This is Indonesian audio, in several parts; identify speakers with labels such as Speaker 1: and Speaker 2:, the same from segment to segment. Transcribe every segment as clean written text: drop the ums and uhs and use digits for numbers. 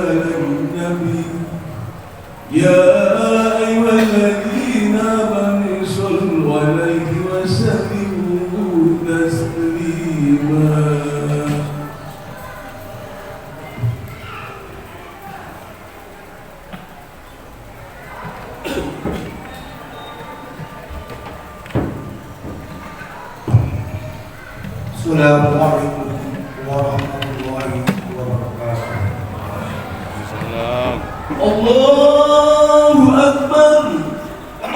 Speaker 1: على النبي يا أيها الذين آمنوا صلوا عليه وسلموا تسليما. Assalamualaikum warahmatullahi wabarakatuh. Allahu Akbar,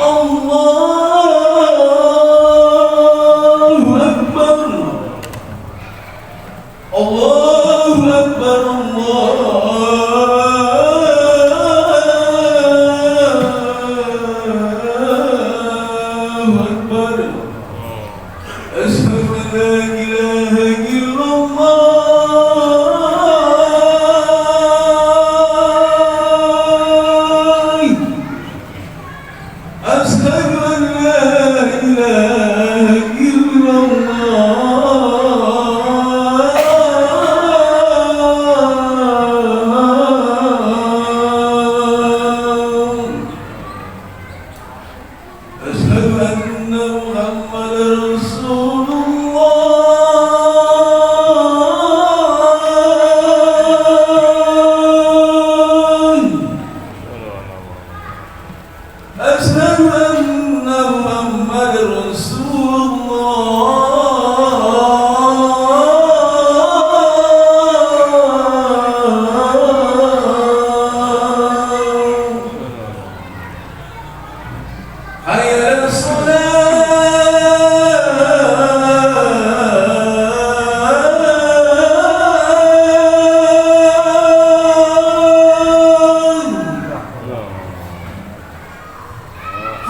Speaker 1: Allahu Akbar, Allahu Akbar, Allahu Akbar. Asyhadu an la ilaha illallah. Asyhadu an la ilaha illallah. Asyhadu anna Muhammadar Rasulullah. Asyhadu anna Muhammadar Rasulullah.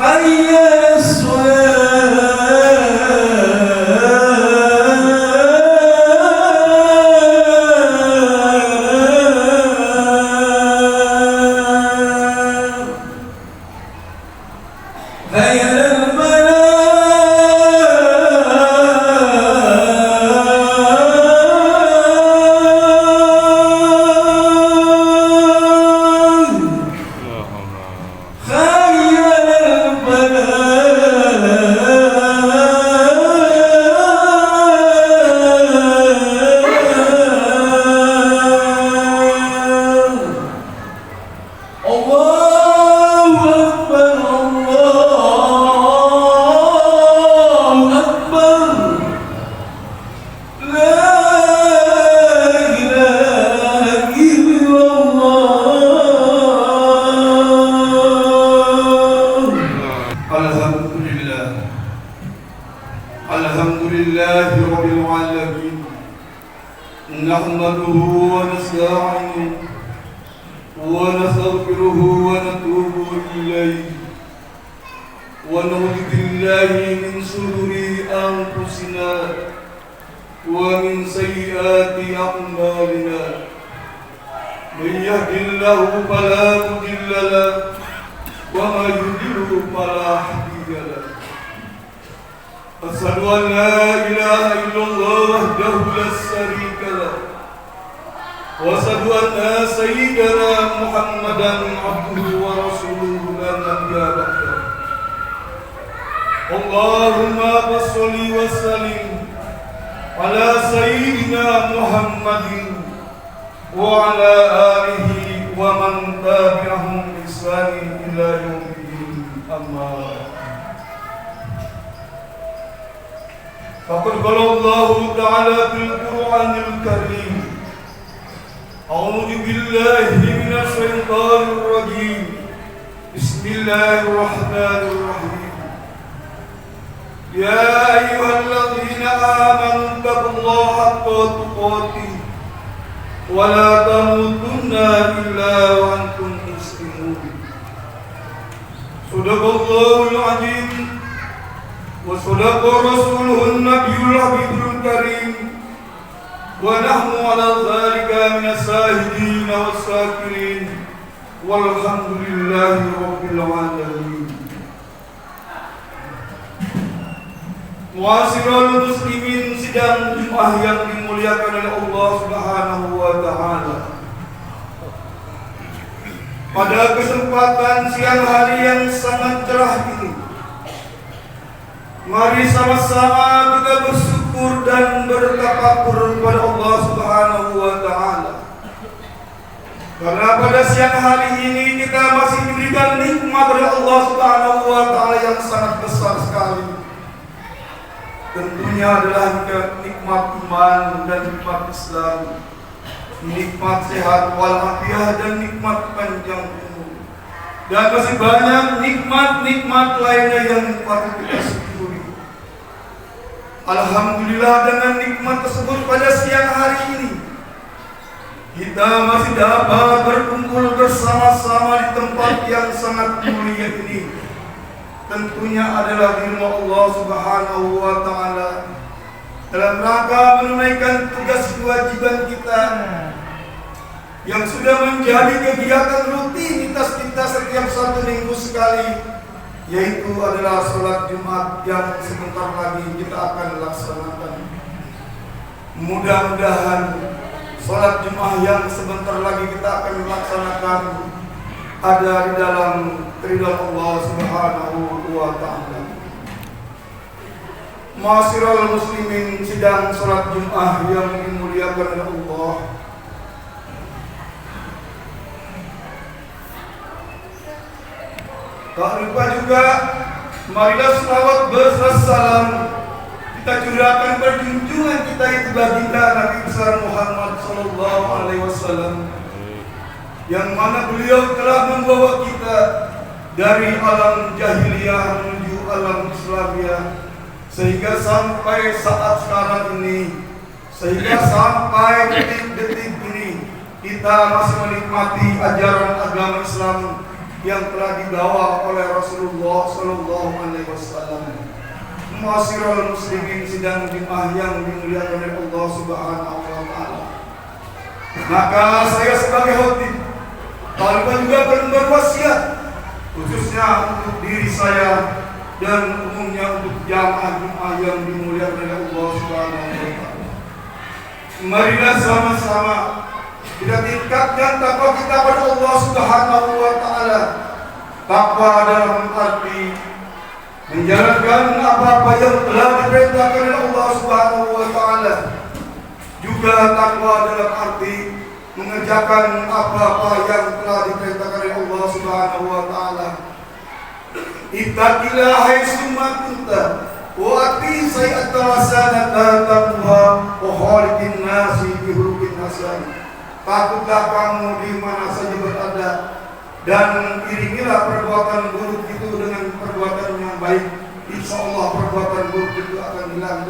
Speaker 1: Hayya 'alas Alhamdulillahi rabbil alamin. Nahmaduhu wa nasta'inuhu wa nastaghfiruhu wa natubu ilayhi wa na'udzu billahi min shururi anfusina wa min sayyiati a'malina. Man yahdihillahu fala mudilla lahu wa man yudlil fala hadiya lahu. Asyhadu an la ilaha illallah wahdahu la syarika lahu wa asyhadu anna sayyidana Muhammadan abduhu wa rasuluhu la nabiyya ba'dahu. Allahumma shalli wa sallim ala sayyidina Muhammadin wa ala alihi wa man tabi'ahum bi ihsanin ila yaumiddin. Amma faqad qala Allahu ta'ala fil Qur'anil Karim. A'udzu billahi minasy syaithanir rajim. Bismillahirrahmanirrahim. Ya ayyuhalladzina amanu taqullaha haqqa tuqatih wa la tamutunna illa wa antum muslimun. Shadaqallahul 'azim. وصدق رسوله النبي الحبيب الكريم ونحن على ذلك من الشاهدين والشاكرين والحمد لله رب العالمين. Muasirul muslimin, sidang Jumat yang dimuliakan oleh Allah Subhanahu wa taala. pada kesempatan siang hari yang sangat cerah ini, mari sama-sama kita bersyukur dan bertakabur kepada Allah Subhanahu wa Ta'ala. Karena pada siang hari ini kita masih diberikan nikmat dari Allah Subhanahu wa Ta'ala yang sangat besar sekali. Tentunya adalah nikmat iman dan nikmat Islam, nikmat sehat walafiat dan nikmat panjang umur, dan masih banyak nikmat-nikmat lainnya yang patut kita syukuri. Alhamdulillah, dengan nikmat tersebut pada siang hari ini kita masih dapat berkumpul bersama-sama di tempat yang sangat mulia ini. Tentunya adalah firman Allah Subhanahu wa Ta'ala dalam rangka menunaikan tugas kewajiban kita yang sudah menjadi kegiatan rutinitas kita setiap 1 minggu sekali, yaitu adalah sholat Jumat yang sebentar lagi kita akan laksanakan. Mudah-mudahan sholat Jumat yang sebentar lagi kita akan laksanakan ada di dalam ridha Allah Subhanahu wa Ta'ala. Ma'asyiral muslimin, sidang sholat Jumat yang dimuliakan oleh Allah, tak lupa juga marilah selawat bersalam kita curahkan berjunjungan kita itu baginda Nabi besar Muhammad sallallahu alaihi wasallam, yang mana beliau telah membawa kita dari alam jahiliyah menuju alam Islamiyah, sehingga sampai saat sekarang ini, sehingga sampai detik-detik ini kita masih menikmati ajaran agama Islam yang telah dibawa oleh Rasulullah sallallahu alaihi wasallam. Ma'asyiral muslimin, sidang Jumat yang dimuliakan oleh Allah Subhanahu wa Ta'ala. Maka saya sebagai khatib Talibah juga berwasiat khususnya untuk diri saya dan umumnya untuk jamaah Jumat yang dimuliakan oleh Allah Subhanahu wa Ta'ala. Marilah sama-sama kita tingkatkan takwa kita pada Allah Subhanahu wa Ta'ala. Takwa dalam arti menjalankan apa-apa yang telah diperintahkan oleh Allah Subhanahu wa Ta'ala. Juga takwa dalam arti mengerjakan apa-apa yang telah diperintahkan oleh Allah Subhanahu wa Ta'ala. Ittaqillah haitsu ma kunta wa ati sayyi'ata hasanata tamha wa khaliqin nasi bi khuluqin hasan. Takutlah kamu di mana saja berada dan iringilah perbuatan buruk itu dengan perbuatan yang baik. Insya Allah perbuatan buruk itu akan hilang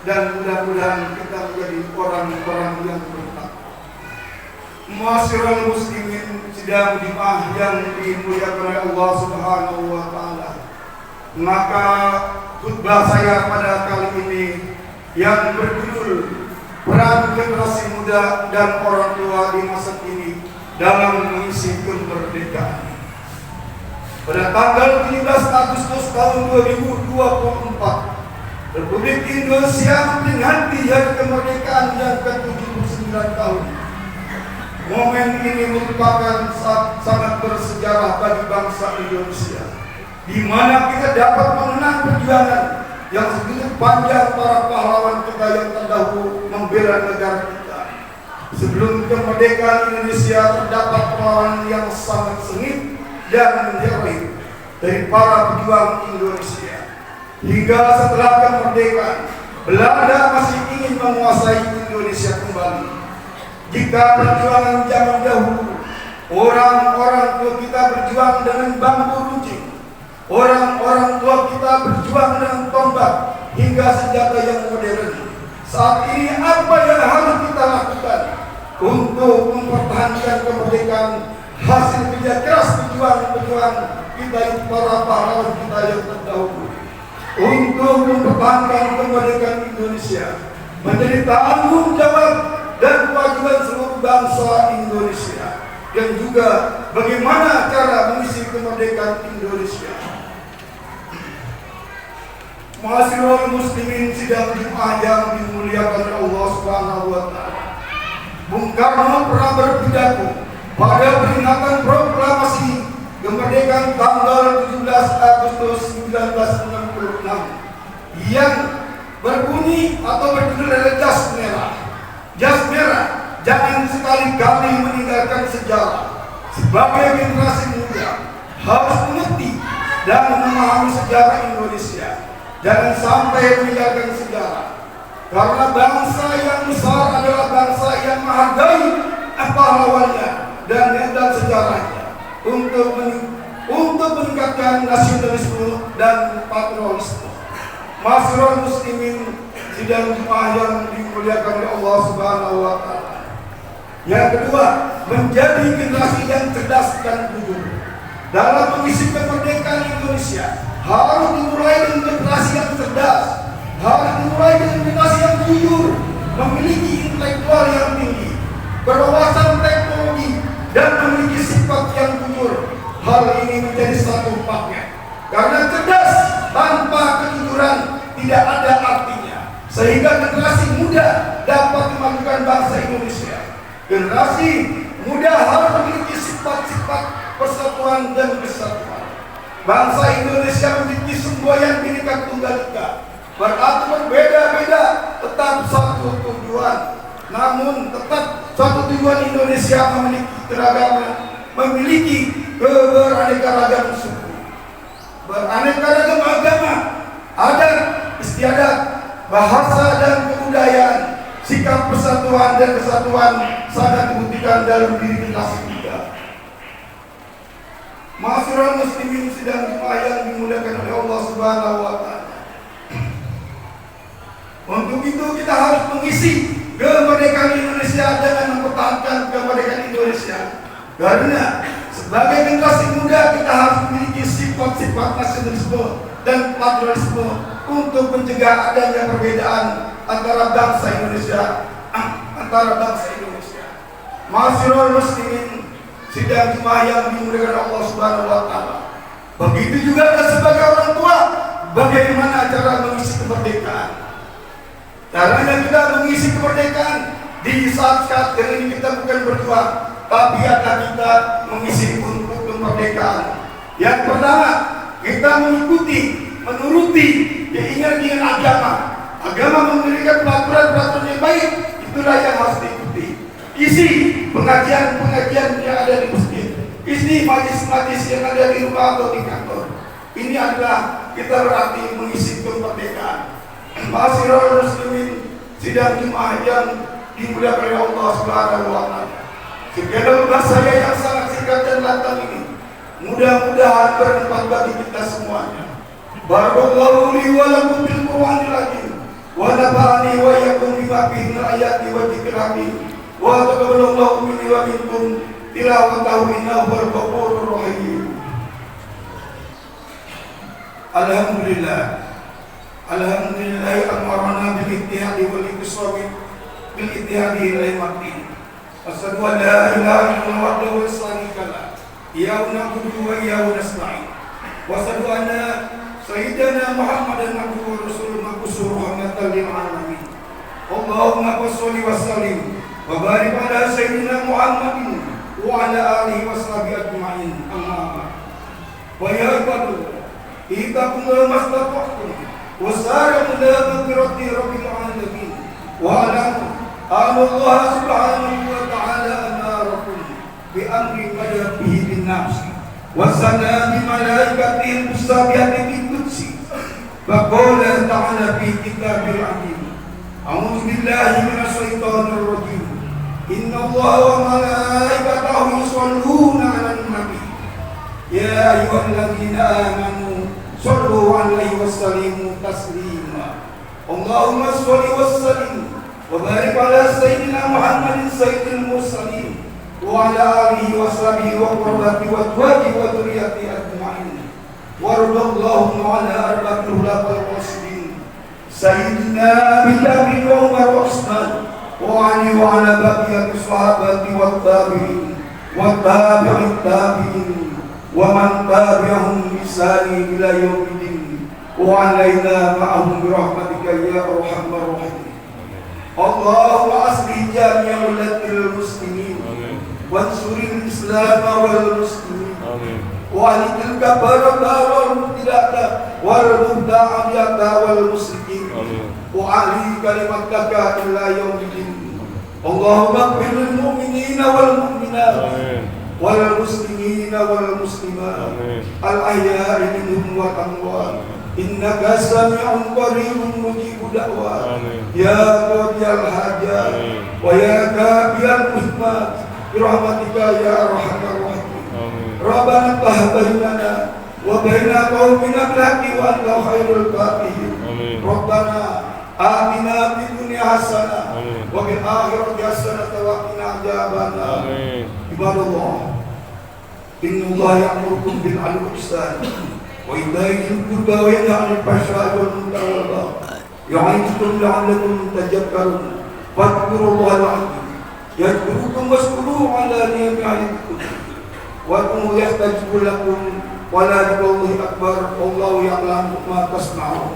Speaker 1: dan mudah-mudahan kita menjadi orang-orang yang bertakwa. Ma'asyiral muslimin, sidang Jumat yang dimuliakan oleh Allah Subhanahu wa Ta'ala. Maka khutbah saya pada kali ini yang berjudul peran generasi muda dan orang tua di masa kini dalam mengisi kemerdekaan. Pada tanggal 17 Agustus tahun 2024, Republik Indonesia memperingati hari kemerdekaan yang ke-79 tahun. Momen ini merupakan sangat bersejarah bagi bangsa Indonesia, di mana kita dapat mengenang perjuangan yang segitu panjang para pahlawan kita yang terdahulu membela negara kita. Sebelum kemerdekaan Indonesia terdapat perlawanan yang sangat sengit dan heroik dari para pejuang Indonesia. Hingga setelah kemerdekaan, Belanda masih ingin menguasai Indonesia kembali. Jika perjuangan zaman dahulu, orang-orang tua kita berjuang dengan bambu runcing, orang-orang tua kita berjuang dengan tombak hingga senjata yang modern. Saat ini apa yang harus kita lakukan untuk mempertahankan kemerdekaan? Hasil kerja keras pejuang-pejuang kita, para pahlawan kita yang terdahulu, untuk mempertahankan kemerdekaan Indonesia menjadi tanggung jawab dan kewajiban seluruh bangsa Indonesia, dan juga bagaimana cara mengisi kemerdekaan Indonesia. Ma'asyiral muslimin, sidang Jumat yang dimuliakan oleh Allah Subhanahu wa Ta'ala. Bung Karno pernah berpidato pada peringatan proklamasi kemerdekaan tanggal 17 Agustus 1966 yang berbunyi atau berjudul adalah jas merah. Jas merah jangan sekali-kali meninggalkan sejarah. Sebagai generasi muda harus mengerti dan memahami sejarah Indonesia. Jangan sampai meninggalkan sejarah. Karena bangsa yang besar adalah bangsa yang menghargai pahlawannya dan sejarahnya untuk meningkatkan nasionalisme dan patriotisme. Masyarakat muslimin sidang Jumat yang dimuliakan oleh Allah Subhanahu wa taala. Yang kedua, menjadi generasi yang cerdas dan jujur. Dalam mengisi kemerdekaan Indonesia harus dimulai dengan generasi yang cerdas, harus dimulai dengan generasi yang jujur, memiliki intelektual yang tinggi, berwawasan teknologi, dan memiliki sifat yang jujur. Hal ini menjadi satu paket. Karena cerdas tanpa kejujuran tidak ada artinya. Sehingga generasi muda dapat memajukan bangsa Indonesia. Generasi muda harus memiliki sifat-sifat persatuan dan kesatuan. Bangsa Indonesia memiliki semboyan Bhinneka Tunggal Ika. Berarti berbeda-beda, tetap satu tujuan. Namun tetap satu tujuan Indonesia memiliki keragaman, memiliki beraneka-ragam suku, beraneka-ragam agama, adat, istiadat, bahasa dan kebudayaan. Sikap persatuan dan kesatuan sangat dibuktikan dalam diri generasi muda. Masyarakat muslimin sidang Jumat yang dimuliakan oleh Allah Subhanahu wa taala. Untuk itu kita harus mengisi kemerdekaan Indonesia dengan mempertahankan kemerdekaan Indonesia. Karena sebagai generasi muda kita harus memiliki sifat-sifat nasionalisme dan patriotisme untuk mencegah adanya perbedaan antara bangsa Indonesia. Masyarakat muslimin sidang Jumat yang dimuliakan Allah Subhanahu wa taala. Begitu juga sebagai orang tua, bagaimana cara mengisi kemerdekaan? Caranya kita mengisi kemerdekaan di saat ini kita bukan berjuang, tapi akan kita mengisi untuk kemerdekaan. Yang pertama, kita menuruti keinginan agama. Agama memberikan peraturan-peraturan yang baik, itulah yang harus diikuti. Isi pengajian-pengajian yang ada di masjid, isi majlis-majlis yang ada di rumah atau di kantor. Ini adalah kita berarti mengisi kemerdekaan. Masyarakat muslimin sidang Jumat yang dimuliakan oleh Allah Subhanahu wa taala. Sekian dahulu saya yang sangat singkat dan lantang ini. Mudah-mudahan bermanfaat bagi kita semuanya. Barakallahu li wa lakum bil Qur'anil azim. Wa nafa'ani wa iyyakum bima fihi min ayati wa dzikril hakim. Wa taqabbalallahu minni wa minkum tilawatahu innahu huwal ghafurur rahim. Alhamdulillah. Alhamdulillah amarna bil ittihadi wal intisabi bil ittihadi ila yaumil. Asyhadu an la ilaha illallah wahdahu la syarika lah. Iyyahu na'budu wa iyyahu nasta'in. Wa asyhadu anna sayyidana Muhammadan abduhu wa rasuluhu mab'utsur rahmatan lil alamin. Allahumma shalli wa sallim wa barik ala sayyidina Muhammadin wa ala alihi wa sahbihi ajma'in. Amma ba'd. Wa ya ibadallah, ittaqullah mastata'tum wa sari'u ila maghfirati rabbil alamin. Wa alamu anna Allah subhanahu wa ta'ala amarakum bi amri bada bihi bin nafsi wa sana bi malaikatihi musabihati bi qudsi wa qala ta'ala fi kitabil azim. A'udzu billahi minasy syaithanir rajim. Inna Allaha wa malaikatahu yusholluna 'alan nabi. Ya ayyuhalladzina amanu shallu 'alaihi wa sallimu taslima. Allahumma shalli wa sallim wa barik ala sayyidina Muhammadin sayyidil mursalin wa ala alihi wa sahbihi wa qurrati wa azwajihi wa dzurriyyati ajma'in. Waradallahu ala arba'il khulafa'ir rasyidin sayyidina Abi Bakr wa Umar wa Utsman wa Ali wa ala baqiyati sahabati wa tabi'in wa tabi'it tabi'in wa man tabi'ahum bi ihsan ila yaumiddin wa alaina ma'ahum bi rahmatika ya arhamar rahimin. Allahumma aslih jami'a ulatil muslimin وانصر الإسلام والمسلمين
Speaker 2: آمين
Speaker 1: وأهلك الكفرة والمبتدعة والمبتدعة والمشركين
Speaker 2: آمين
Speaker 1: وأعلي كلمتك إلى يوم الدين اللهم اغفر للمؤمنين والمؤمنات
Speaker 2: آمين
Speaker 1: والمسلمين والمسلمات الأحياء منهم والأموات إنك سميع قريب مجيب دعوات يا قاضي الحاجات ويا كافي المهمات برحمتك يا أرحم الراحمين ربنا افتح بيننا وبين قومنا بالحق وأنت خير الفاتحين ربنا آتنا في الدنيا حسنة وفي الآخرة حسنة وقنا عذاب النار عباد الله إن الله يأمركم بالعدل والإحسان وإيتاء ذي القربى وينهى عن الفحشاء والمنكر والبغي يعظكم لعلكم تذكرون فاذكروا الله العظيم يذكركم واشكروه على نعمته وادعوه يستجب لكم ولذكر الله أكبر والله يعلم ما تصنعون